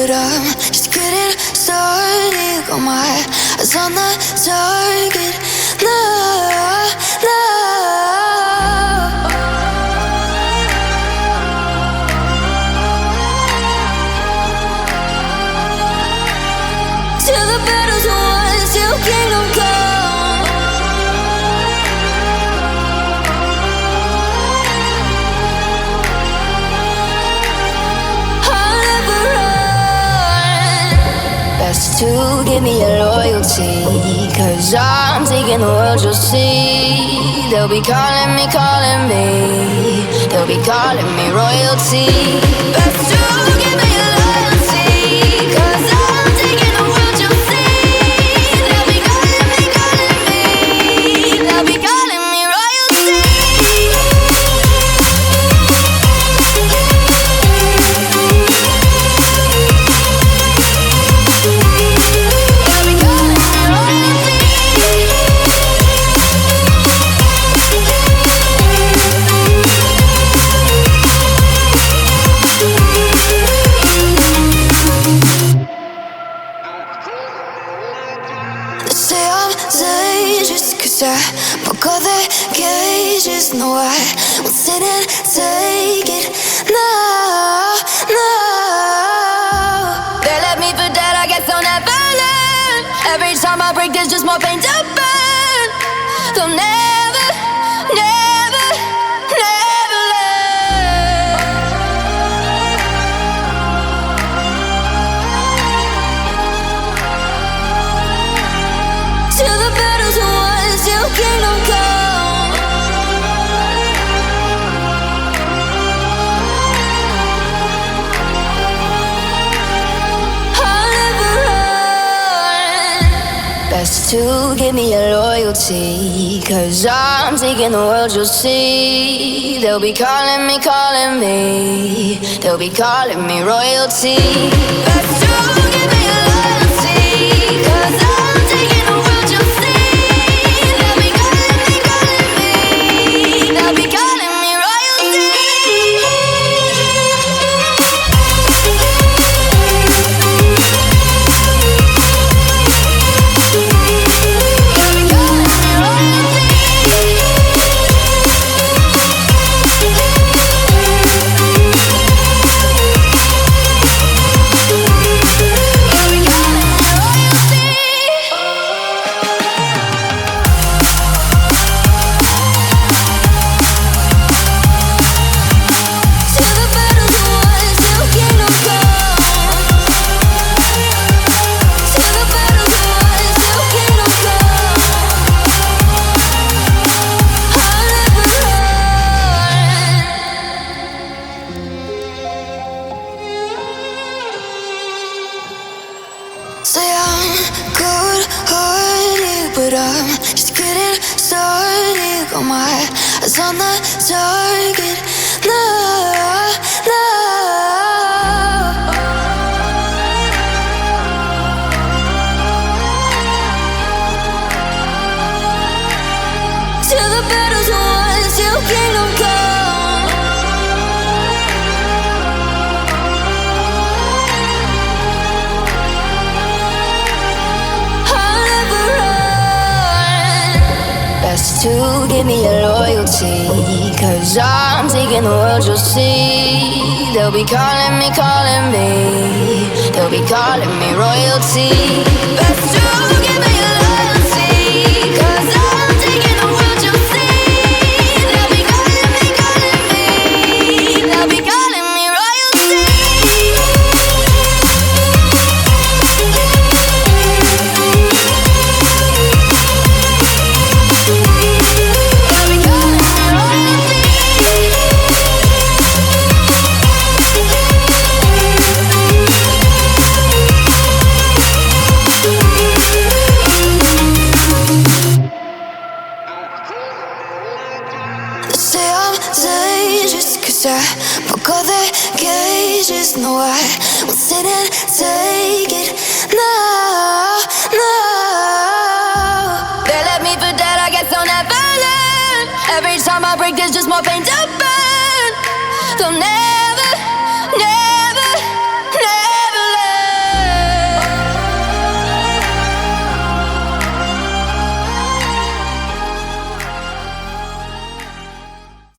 but I'm just getting started. Got my eyes on the target. No, no. Till the battle's won, till kingdom come. I'll never run. Best to give me your loyalty, 'cause I'm taking the world, you'll see. They'll be calling me, they'll be calling me royalty. Best to give me your loyalty, 'cause I'm taking the world, you'll see. They'll be calling me, they'll be calling me royalty. They'll be calling me royalty. They say I'm dangerous 'cause I broke all the cages. No, I won't sit and take it. No, no. They left me for dead, I guess I'll never learn. Every time I break, there's just more pain to burn. They'll never, never, never learn. Till the battle's won, till kingdom come. I'll never run. Best to give me your loyalty, 'cause I'm taking the world, you'll see. They'll be calling me, they'll be calling me royalty. Best to give me your loyalty, 'cause I'm taking the world, you'll see. They'll be calling me, they'll be calling me royalty. Say I'm good-hearted, but I'm just getting started. Got my eyes on the target. No, no. Till the battle's won, till kingdom come. I'll never run. Best to give me your loyalty, 'cause I'm taking the world, you'll see. They'll be calling me, they'll be calling me royalty. Best to give me your loyalty, 'cause I'm taking the world, you'll see. They'll be calling me, they'll be calling me royalty. They'll be calling me royalty. They say I'm dangerous 'cause I broke all the cages. No, I won't sit and take it. No, no. They left me for dead, I guess I'll never learn. Every time I break, there's just more pain to burn. They'll never